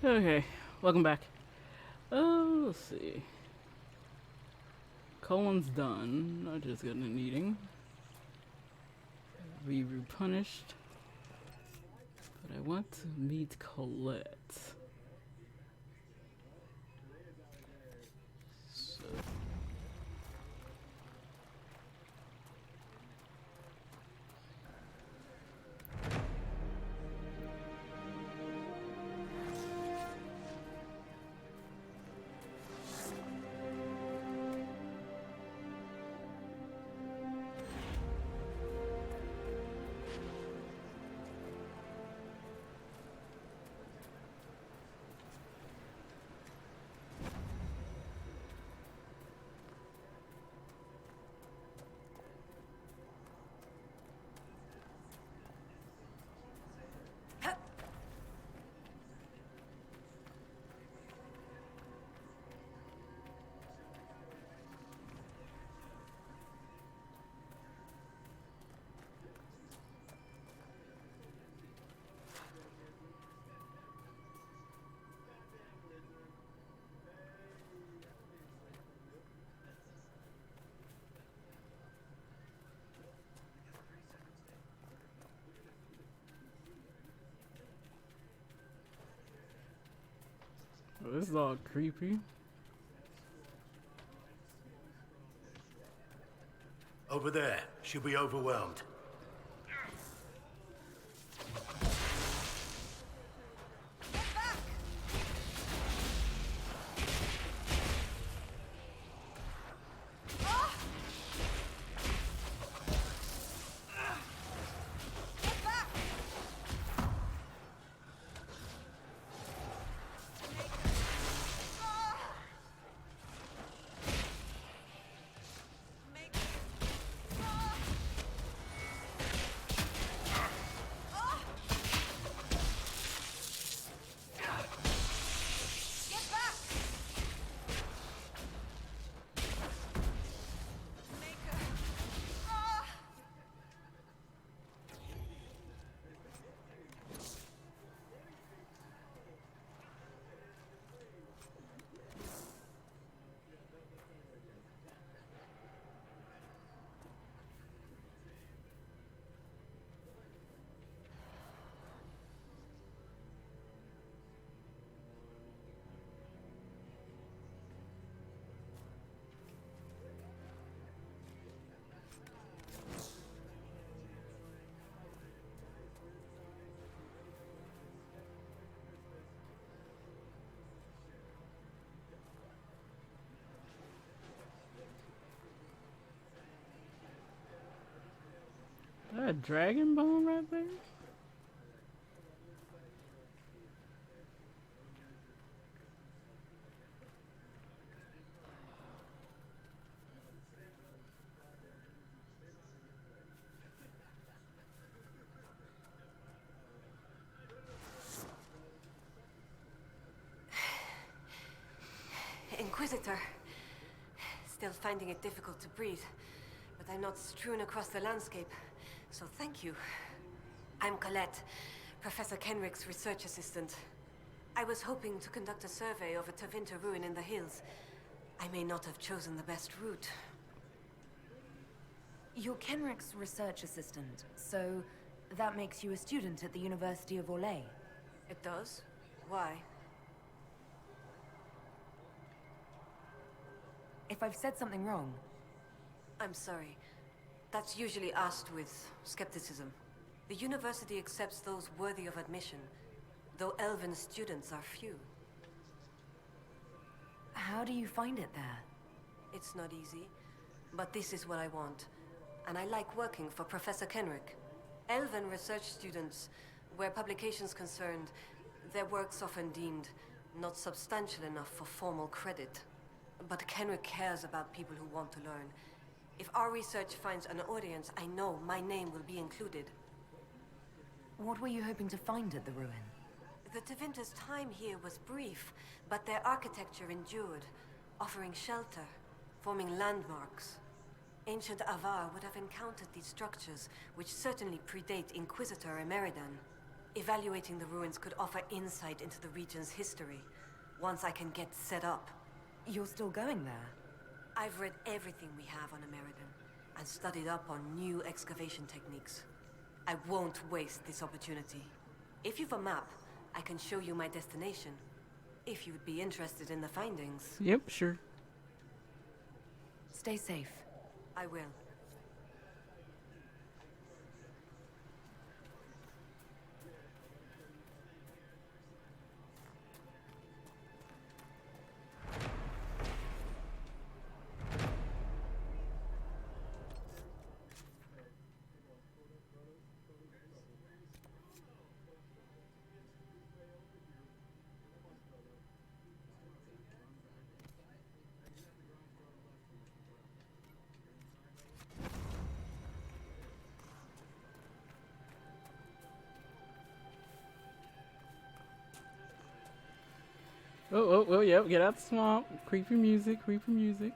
Okay, welcome back. Let's see. Colon's done. I just got an eating. Be repunished. But I want to meet Colette. So. Oh, this is all creepy. Over there. She'll be overwhelmed. Is that a dragon bone right there? Inquisitor. Still finding it difficult to breathe, but I'm not strewn across the landscape, so thank you. I'm Colette, Professor Kenrick's research assistant. I was hoping to conduct a survey of a Tevinter ruin in the hills. I may not have chosen the best route. You're Kenrick's research assistant, so that makes you a student at the University of Orlais. It does? Why? If I've said something wrong... I'm sorry. That's usually asked with skepticism. The university accepts those worthy of admission, though elven students are few. How do you find it there? It's not easy, but this is what I want. And I like working for Professor Kenrick. Elven research students, where publications concerned, their work's often deemed not substantial enough for formal credit. But Kenrick cares about people who want to learn. If our research finds an audience, I know my name will be included. What were you hoping to find at the ruin? The Tevinter's time here was brief, but their architecture endured, offering shelter, forming landmarks. Ancient Avvar would have encountered these structures, which certainly predate Inquisitor Emeridan. Evaluating the ruins could offer insight into the region's history, once I can get set up. You're still going there? I've read everything we have on American, and studied up on new excavation techniques. I won't waste this opportunity. If you've a map, I can show you my destination, if you'd be interested in the findings. Yep, sure. Stay safe. I will. Oh, yep, get out the swamp. Creepy music, creepy music.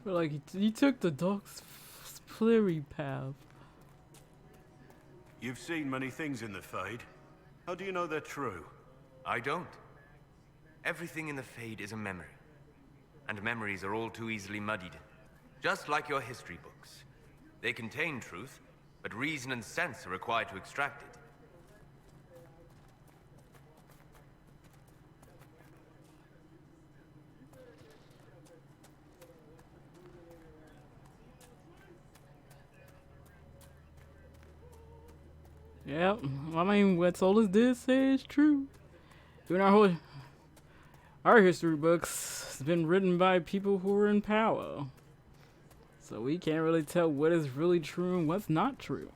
But like he took the dog's flurry path. You've seen many things in the Fade. How do you know they're true? I don't. Everything in the Fade is a memory. And memories are all too easily muddied. Just like your history books. They contain truth, but reason and sense are required to extract it. Yep, I mean, what Solus did say is true. Even our history books has been written by people who were in power. So we can't really tell what is really true and what's not true.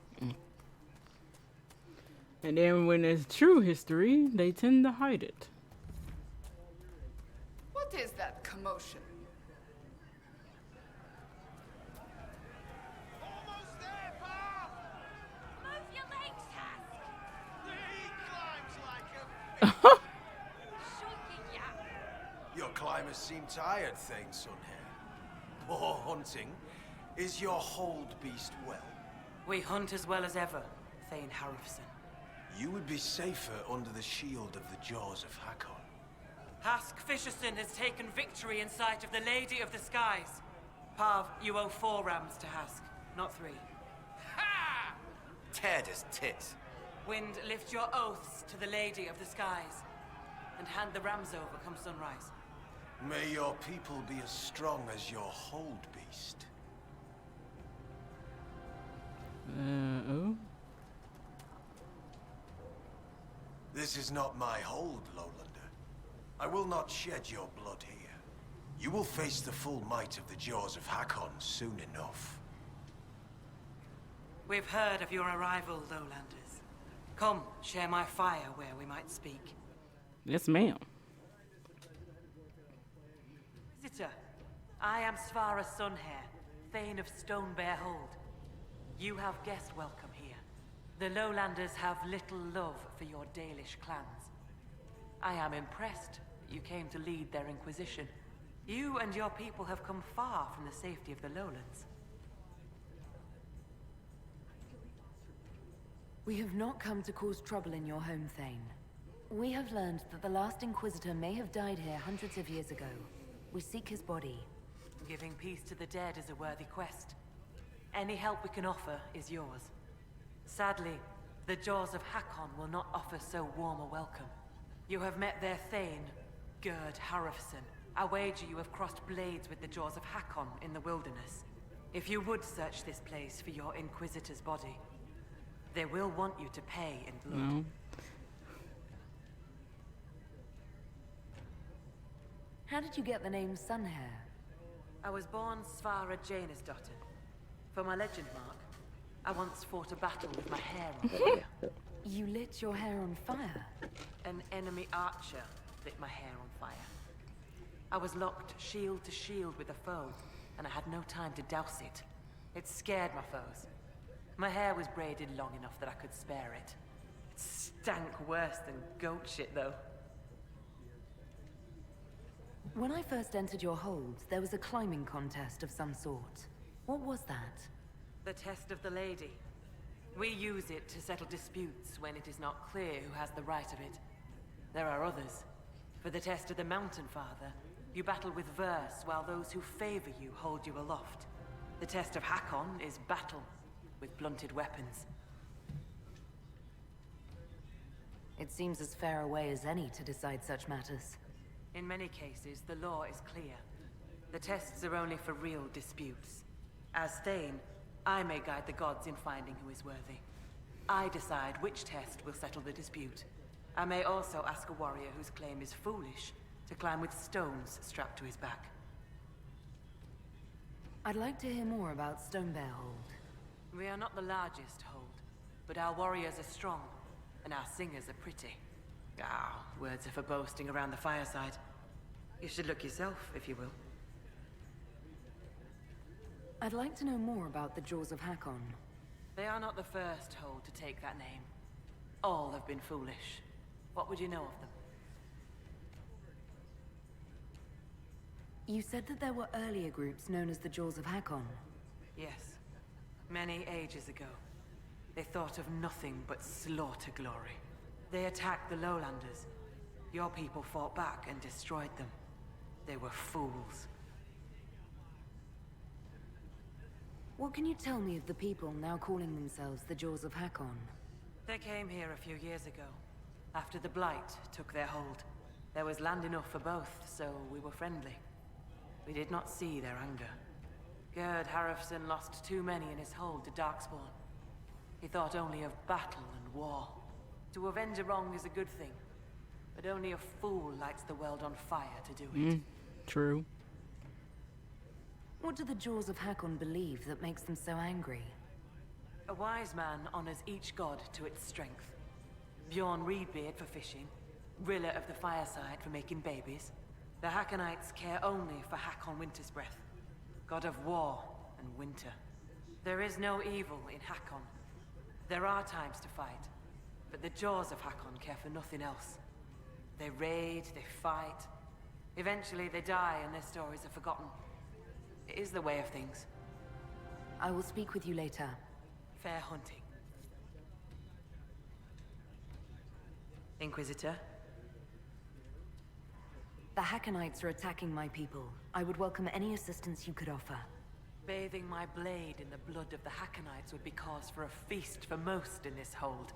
And then when it's true history, they tend to hide it. What is that commotion? Almost there, pal! Move your legs, Task! He climbs like a... Shut your yap! Your climbers seem tired, Thane Sunhair. Or hunting. Is your hold beast well? We hunt as well as ever, Thane Harrison. You would be safer under the shield of the jaws of Hakon. Hask Fisherson has taken victory in sight of the Lady of the Skies. Pav, you owe 4 rams to Hask, not 3. Ha! Tear his tits. Wind, lift your oaths to the Lady of the Skies, and hand the rams over come sunrise. May your people be as strong as your hold beast. Oh? This is not my hold, Lowlander. I will not shed your blood here. You will face the full might of the jaws of Hakon soon enough. We've heard of your arrival, Lowlanders. Come, share my fire where we might speak. Yes, ma'am. Visitor, I am Svara Sunhair, Thane of Stonebear Hold. You have guest welcome here. The Lowlanders have little love for your Dalish clans. I am impressed that you came to lead their Inquisition. You and your people have come far from the safety of the Lowlands. We have not come to cause trouble in your home, Thane. We have learned that the last Inquisitor may have died here hundreds of years ago. We seek his body. Giving peace to the dead is a worthy quest. Any help we can offer is yours. Sadly, the Jaws of Hakon will not offer so warm a welcome. You have met their Thane, Gerd Harrison. I wager you have crossed blades with the Jaws of Hakon in the wilderness. If you would search this place for your Inquisitor's body, they will want you to pay in blood. No. How did you get the name Sunhair? I was born Svara Janusdottir. For my legend mark, I once fought a battle with my hair on fire. You lit your hair on fire? An enemy archer lit my hair on fire. I was locked shield to shield with a foe, and I had no time to douse it. It scared my foes. My hair was braided long enough that I could spare it. It stank worse than goat shit, though. When I first entered your hold, there was a climbing contest of some sort. What was that? The test of the lady. We use it to settle disputes when it is not clear who has the right of it. There are others. For the test of the Mountain Father, you battle with verse while those who favor you hold you aloft. The test of Hakon is battle, with blunted weapons. It seems as fair a way as any to decide such matters. In many cases, the law is clear. The tests are only for real disputes. As Thane, I may guide the gods in finding who is worthy. I decide which test will settle the dispute. I may also ask a warrior whose claim is foolish to climb with stones strapped to his back. I'd like to hear more about Stonebear Hold. We are not the largest hold, but our warriors are strong, and our singers are pretty. Ah, words are for boasting around the fireside. You should look yourself, if you will. I'd like to know more about the Jaws of Hakon. They are not the first hold to take that name. All have been foolish. What would you know of them? You said that there were earlier groups known as the Jaws of Hakon. Yes. Many ages ago. They thought of nothing but slaughter glory. They attacked the lowlanders. Your people fought back and destroyed them. They were fools. What can you tell me of the people now calling themselves the Jaws of Hakon? They came here a few years ago, after the Blight took their hold. There was land enough for both, so we were friendly. We did not see their anger. Gerd Harrison lost too many in his hold to Darkspawn. He thought only of battle and war. To avenge a wrong is a good thing, but only a fool lights the world on fire to do it. True. What do the Jaws of Hakon believe that makes them so angry? A wise man honors each god to its strength. Bjorn Reedbeard for fishing, Rilla of the Fireside for making babies. The Hakonites care only for Hakon Wintersbreath, god of war and winter. There is no evil in Hakon. There are times to fight, but the Jaws of Hakon care for nothing else. They raid, they fight. Eventually they die and their stories are forgotten. It is the way of things. I will speak with you later. Fair hunting. Inquisitor? The Hakonites are attacking my people. I would welcome any assistance you could offer. Bathing my blade in the blood of the Hakonites would be cause for a feast for most in this hold.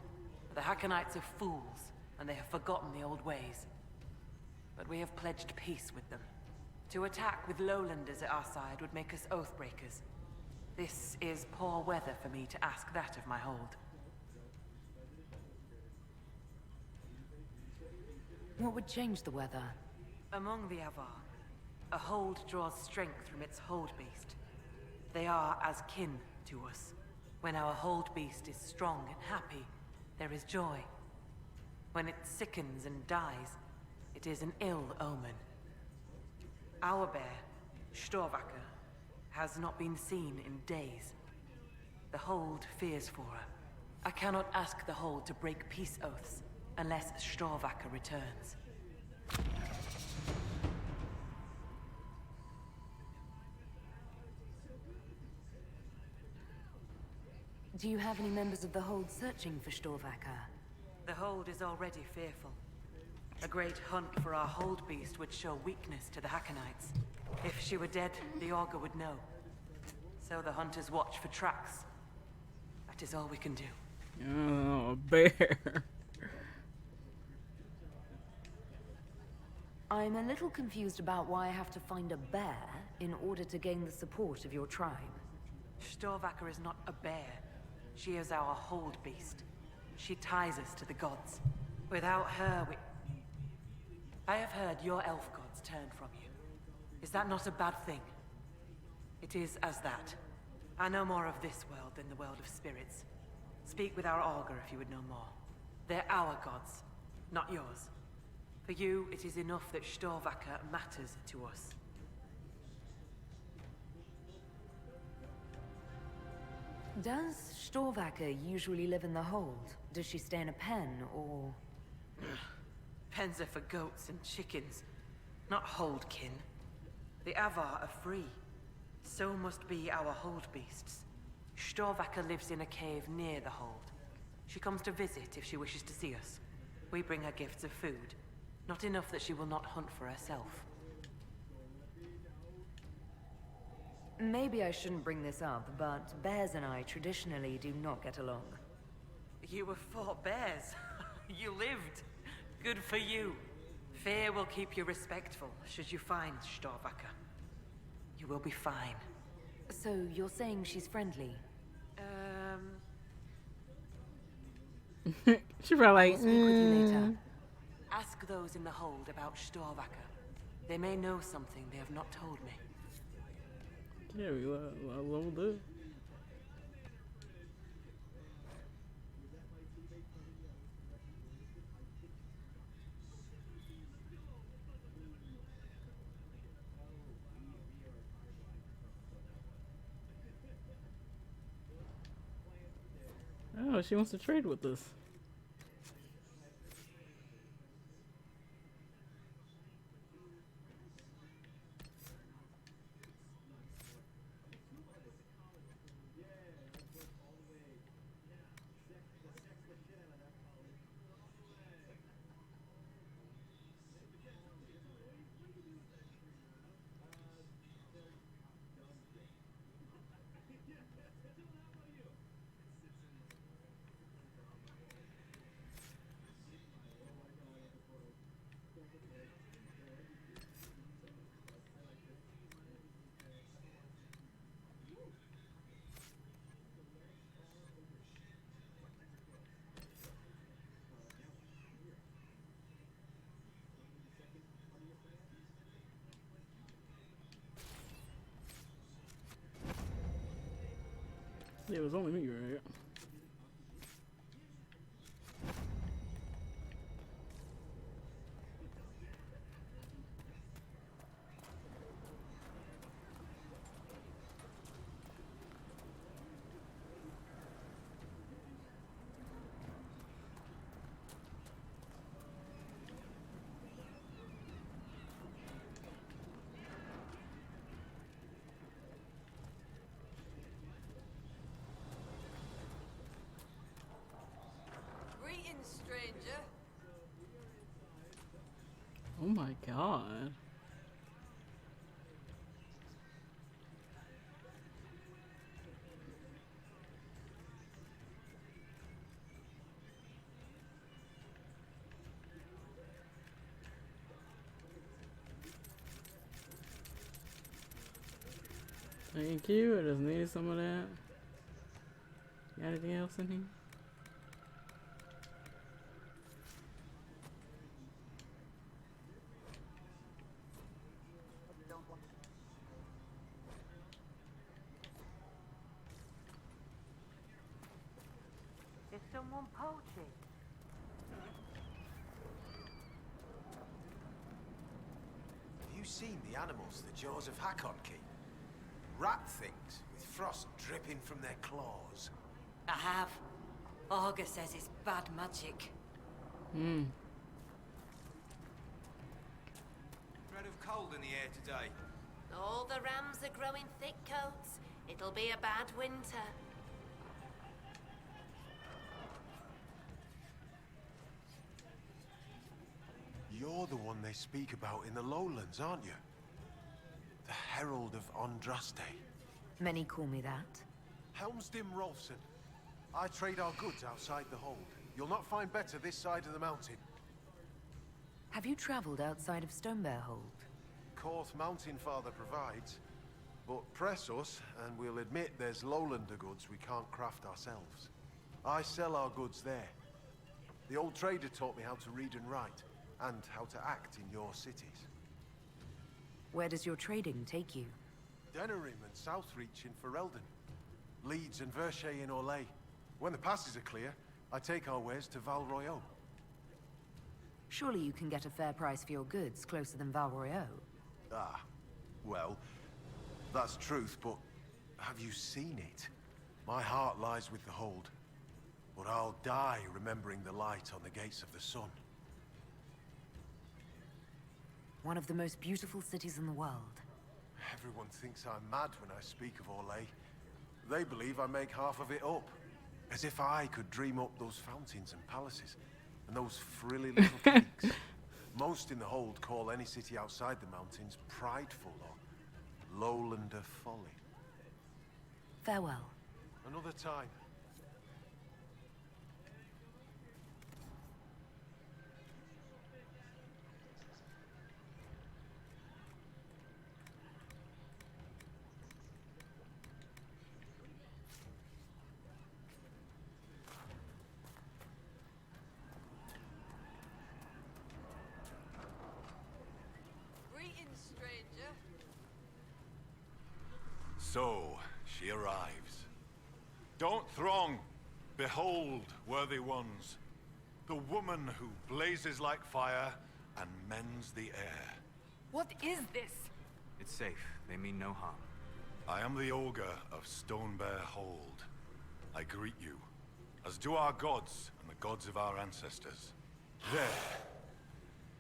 The Hakonites are fools, and they have forgotten the old ways. But we have pledged peace with them. To attack with lowlanders at our side would make us oathbreakers. This is poor weather for me to ask that of my hold. What would change the weather? Among the Avvar, a hold draws strength from its hold beast. They are as kin to us. When our hold beast is strong and happy, there is joy. When it sickens and dies, it is an ill omen. Our bear, Storvacker, has not been seen in days. The hold fears for her. I cannot ask the hold to break peace oaths unless Storvacker returns. Do you have any members of the Hold searching for Storvacker? The Hold is already fearful. A great hunt for our Hold beast would show weakness to the Hackonites. If she were dead, the Augur would know. So the hunters watch for tracks. That is all we can do. Oh, a bear. I'm a little confused about why I have to find a bear in order to gain the support of your tribe. Storvacker is not a bear. She is our Hold beast. She ties us to the gods. Without her, I have heard your elf gods turned from you. Is that not a bad thing? It is as that. I know more of this world than the world of spirits. Speak with our Augur if you would know more. They're our gods, not yours. For you, it is enough that Storvacker matters to us. Does Storvacker usually live in the Hold? Does she stay in a pen, or...? Pens are for goats and chickens, not Hold kin. The Avvar are free. So must be our Hold beasts. Storvacker lives in a cave near the Hold. She comes to visit if she wishes to see us. We bring her gifts of food. Not enough that she will not hunt for herself. Maybe I shouldn't bring this up, but bears and I traditionally do not get along. You were fought bears. You lived. Good for you. Fear will keep you respectful should you find Storvacker. You will be fine. So you're saying she's friendly? She probably like, I'll speak with you later. Ask those in the Hold about Storvacker. They may know something they have not told me. Yeah, we leveled up. Oh, she wants to trade with us. Yeah, it was only me, right? Greetings, stranger. Oh my god. Thank you, I just needed some of that. Got anything else in here? Is someone poaching? Have you seen the animals the jaws of Hakon keep? Rat things with frost dripping from their claws. I have. Augur says it's bad magic. Hmm. Threat of cold in the air today. All the rams are growing thick coats. It'll be a bad winter. they speak about in the lowlands, aren't you? The Herald of Andraste. Many call me that. Helmsdim Rolfson. I trade our goods outside the hold. You'll not find better this side of the mountain. Have you traveled outside of Stonebear Hold? Korth Mountain Father provides. But press us, and we'll admit there's lowlander goods we can't craft ourselves. I sell our goods there. The old trader taught me how to read and write, and how to act in your cities. Where does your trading take you? Denerim and Southreach in Ferelden. Leeds and Verchet in Orlais. When the passes are clear, I take our wares to Val Royeaux. Surely you can get a fair price for your goods closer than Val Royeaux. Ah, well, that's truth, but have you seen it? My heart lies with the hold, but I'll die remembering the light on the gates of the sun. One of the most beautiful cities in the world. Everyone thinks I'm mad when I speak of Orlais. They believe I make half of it up. As if I could dream up those fountains and palaces, and those frilly little peaks. Most in the hold call any city outside the mountains prideful or lowlander folly. Farewell. Another time. Greetings, stranger. So, she arrives. Don't throng. Behold, worthy ones, the woman who blazes like fire and mends the air. What is this? It's safe. They mean no harm. I am the Ogre of Stonebear Hold. I greet you, as do our gods and the gods of our ancestors. There.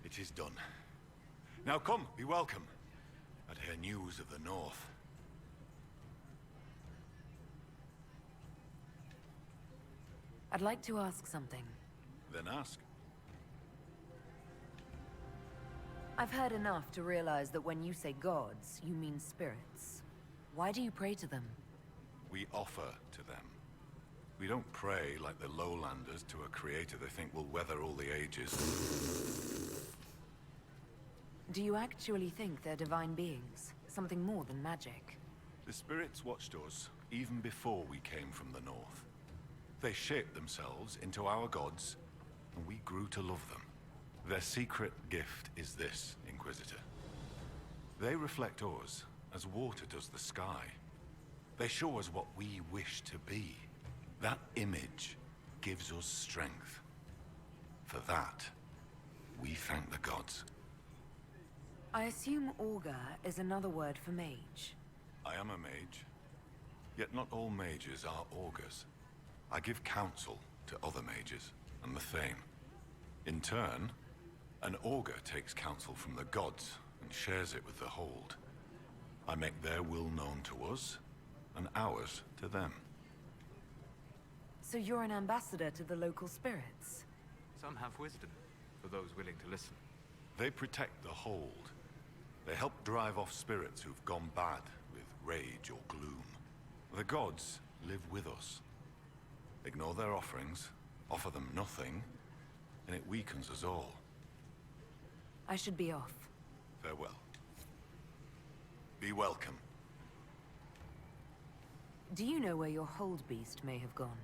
It is done. Now come, be welcome, and hear news of the North. I'd like to ask something. Then ask. I've heard enough to realize that when you say gods, you mean spirits. Why do you pray to them? We offer to them. We don't pray like the lowlanders to a creator they think will weather all the ages. Do you actually think they're divine beings? Something more than magic? The spirits watched us even before we came from the north. They shaped themselves into our gods, and we grew to love them. Their secret gift is this, Inquisitor. They reflect us as water does the sky. They show us what we wish to be. That image gives us strength. For that, we thank the gods. I assume Augur is another word for mage. I am a mage, yet not all mages are augurs. I give counsel to other mages and the Thane. In turn, an augur takes counsel from the gods and shares it with the Hold. I make their will known to us, and ours to them. So you're an ambassador to the local spirits? Some have wisdom, for those willing to listen. They protect the Hold. They help drive off spirits who've gone bad with rage or gloom. The gods live with us. Ignore their offerings, offer them nothing, and it weakens us all. I should be off. Farewell. Be welcome. Do you know where your hold beast may have gone?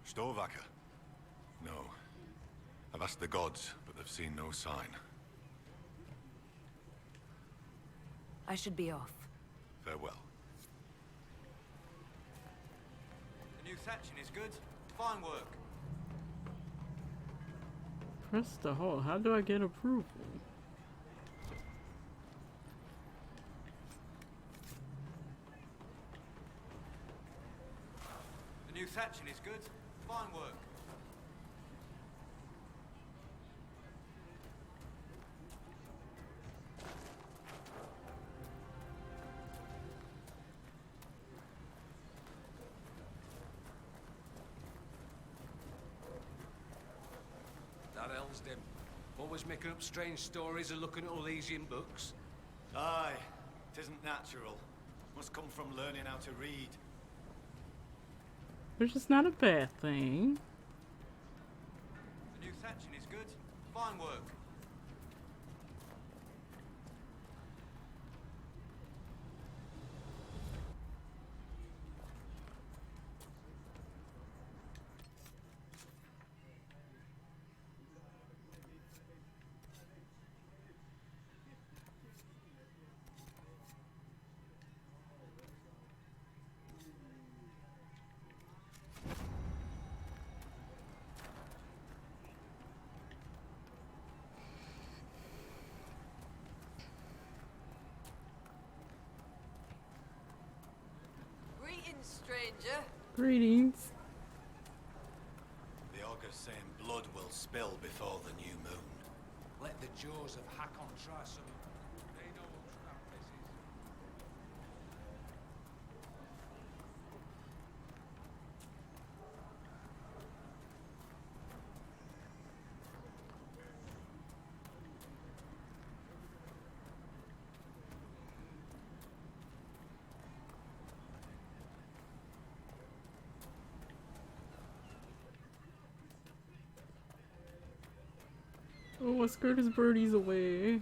Storvacker? No. I've asked the gods, but they've seen no sign. I should be off. Farewell. The new section is good. Fine work. Press the hold. How do I get approval? The new section is good. Fine work. That Helmsdim. Always making up strange stories and looking at Elysian books. Aye, it isn't natural. Must come from learning how to read. Which is not a bad thing. The new thatching is good. Fine work. Greetings, stranger. Greetings. The augure's saying blood will spill before the new moon. Let the jaws of Hakon try some. They know what trap this is. Oh, I scared his birdies away.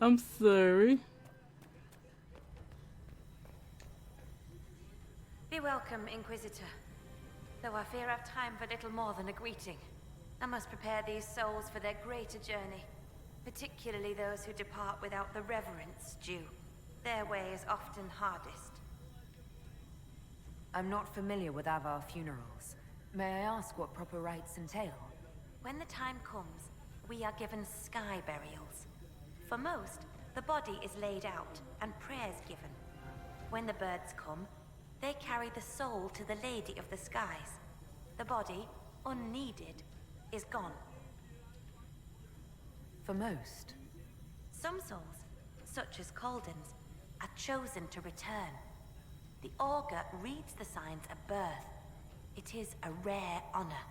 I'm sorry. Be welcome, Inquisitor. Though I fear I've time for little more than a greeting. I must prepare these souls for their greater journey, particularly those who depart without the reverence due. Their way is often hardest. I'm not familiar with Avvar funerals. May I ask what proper rites entail? When the time comes, we are given sky burials. For most, the body is laid out and prayers given. When the birds come, they carry the soul to the Lady of the Skies. The body, unneeded, is gone. For most? Some souls, such as Calden's, are chosen to return. The augur reads the signs at birth. It is a rare honor.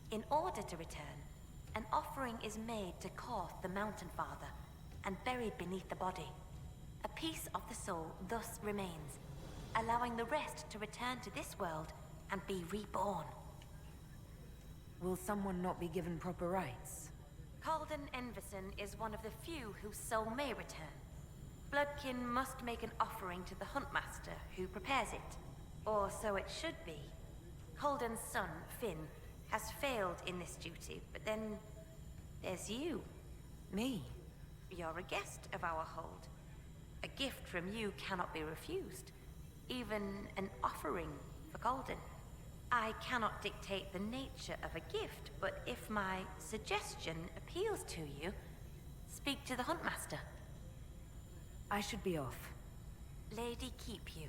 In order to return, an offering is made to Korth the Mountain Father and buried beneath the body. A piece of the soul thus remains, allowing the rest to return to this world and be reborn. Will someone not be given proper rites? Calden Enverson is one of the few whose soul may return. Bloodkin must make an offering to the Huntmaster who prepares it. Or so it should be. Calden's son, Finn, has failed in this duty, but then there's you. Me? You're a guest of our hold. A gift from you cannot be refused. Even an offering for Calden. I cannot dictate the nature of a gift, but if my suggestion appeals to you, speak to the Huntmaster. I should be off. Lady keep you.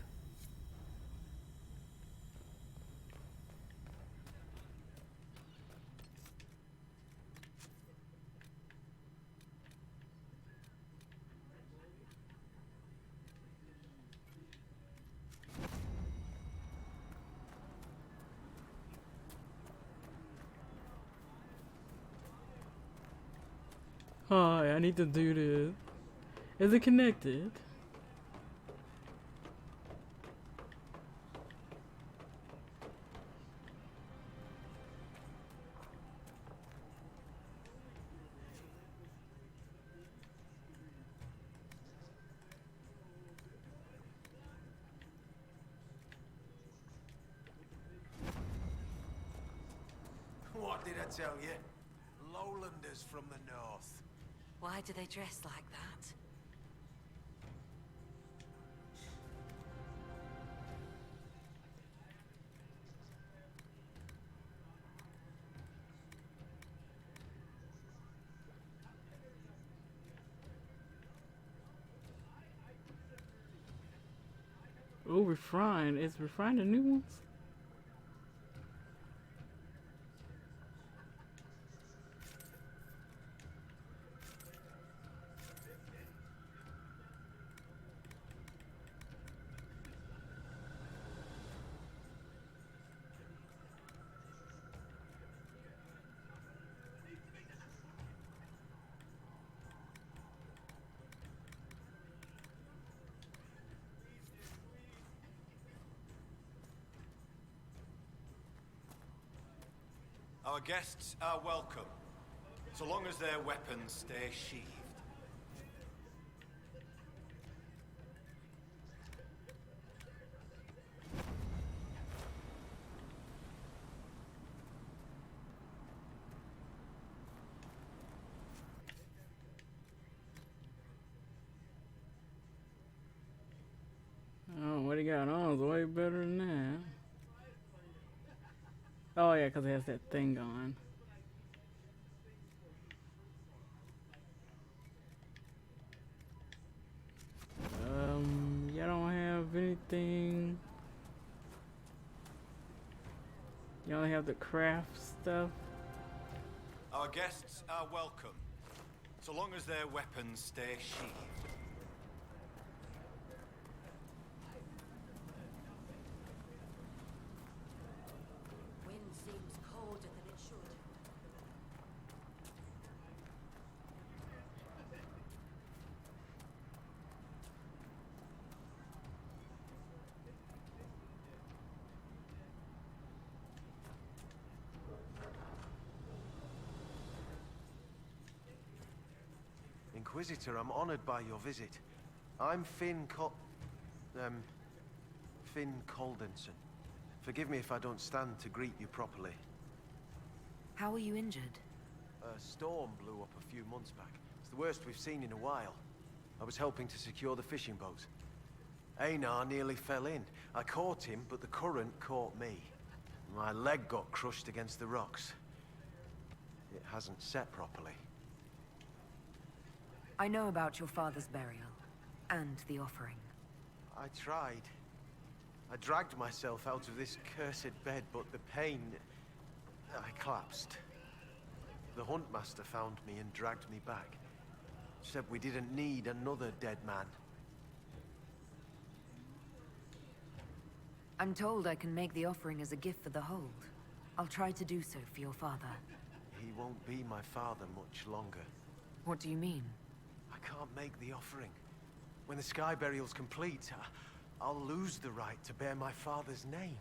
Hi, I need to do this. Is it connected? What did I tell you? Lowlanders from the north. Why do they dress like that? Oh, refine. Is refine the new ones? Our guests are welcome, so long as their weapons stay sheathed. Oh, what he got on is way better than that. Oh yeah, because it has that thing going. You don't have anything. You only have the craft stuff. Our guests are welcome, so long as their weapons stay sheathed. Wind seems colder than it should. Inquisitor, I'm honored by your visit. I'm Finn Coldenson. Forgive me if I don't stand to greet you properly. How are you injured? A storm blew up a few months back. It's the worst we've seen in a while. I was helping to secure the fishing boat. Einar nearly fell in. I caught him, but the current caught me. My leg got crushed against the rocks. It hasn't set properly. I know about your father's burial, and the offering. I tried. I dragged myself out of this cursed bed, but the pain... I collapsed. The huntmaster found me and dragged me back. Said we didn't need another dead man. I'm told I can make the offering as a gift for the hold. I'll try to do so for your father. He won't be my father much longer. What do you mean? I can't make the offering. When the sky burial's complete, I'll lose the right to bear my father's name.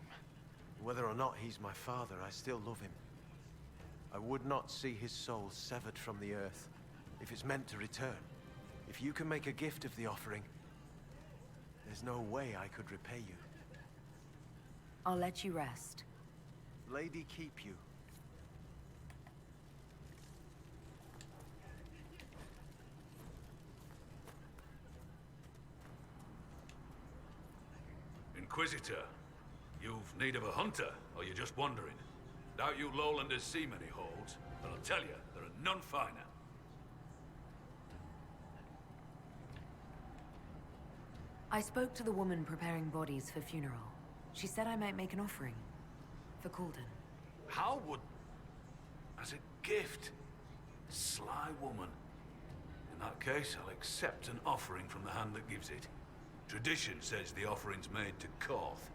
Whether or not he's my father, I still love him. I would not see his soul severed from the earth, if it's meant to return. If you can make a gift of the offering, there's no way I could repay you. I'll let you rest. Lady keep you. Inquisitor, you've need of a hunter, or you're just wandering? Doubt you lowlanders see many holds, but I'll tell you, there are none finer. I spoke to the woman preparing bodies for funeral. She said I might make an offering. For Calden. How would... as a gift? Sly woman. In that case, I'll accept an offering from the hand that gives it. Tradition says the offering's made to Koth.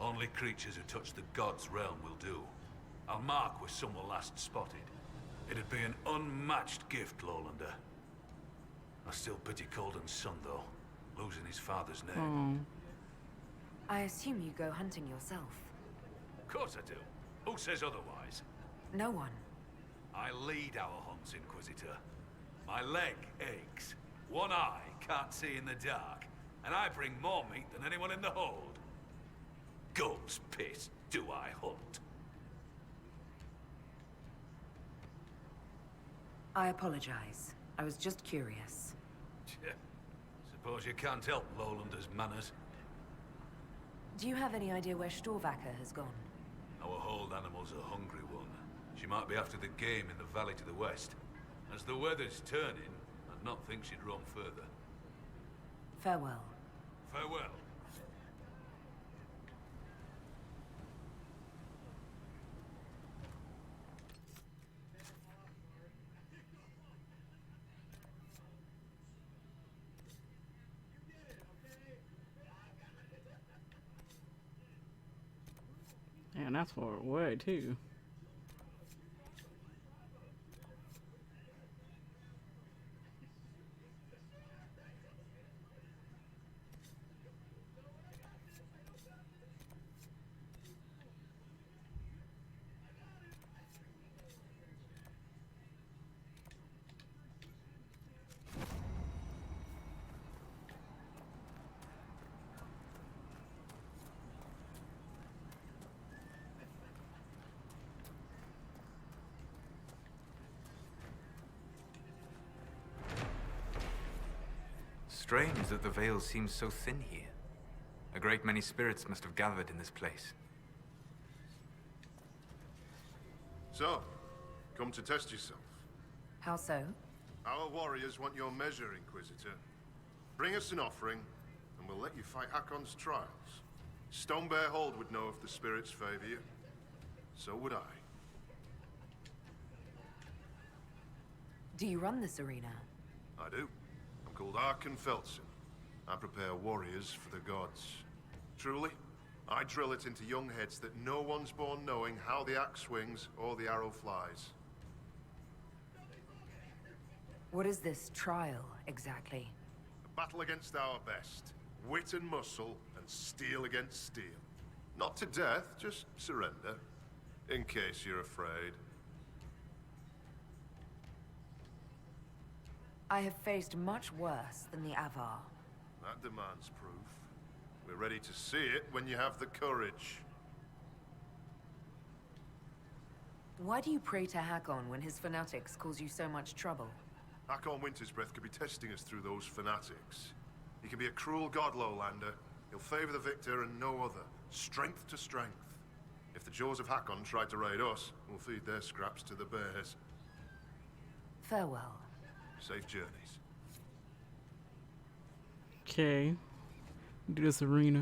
Only creatures who touch the god's realm will do. I'll mark where some were last spotted. It'd be an unmatched gift, Lowlander. I still pity Calden's son, though, losing his father's name. I assume you go hunting yourself. Of course I do. Who says otherwise? No one. I lead our hunts, Inquisitor. My leg aches. One eye can't see in the dark. And I bring more meat than anyone in the hold. Goat's piss do I hunt. I apologize. I was just curious. Suppose you can't help Lowlander's manners. Do you have any idea where Storvacker has gone? Our hold animal's a hungry one. She might be after the game in the valley to the west. As the weather's turning, I'd not think she'd roam further. Farewell. Farewell. And that's far away too. Strange that the veil seems so thin here. A great many spirits must have gathered in this place. So, come to test yourself. How so? Our warriors want your measure, Inquisitor. Bring us an offering, and we'll let you fight Hakon's trials. Stonebear Hold would know if the spirits favor you. So would I. Do you run this arena? I do. I'm called Arkan Feltson. I prepare warriors for the gods. Truly, I drill it into young heads that no one's born knowing how the axe swings or the arrow flies. What is this trial, exactly? A battle against our best. Wit and muscle, and steel against steel. Not to death, just surrender. In case you're afraid. I have faced much worse than the Avvar. That demands proof. We're ready to see it when you have the courage. Why do you pray to Hakon when his fanatics cause you so much trouble? Hakon Wintersbreath could be testing us through those fanatics. He can be a cruel god, Lowlander. He'll favor the victor and no other. Strength to strength. If the jaws of Hakon tried to raid us, we'll feed their scraps to the bears. Farewell. Safe journeys. Okay. Do this arena.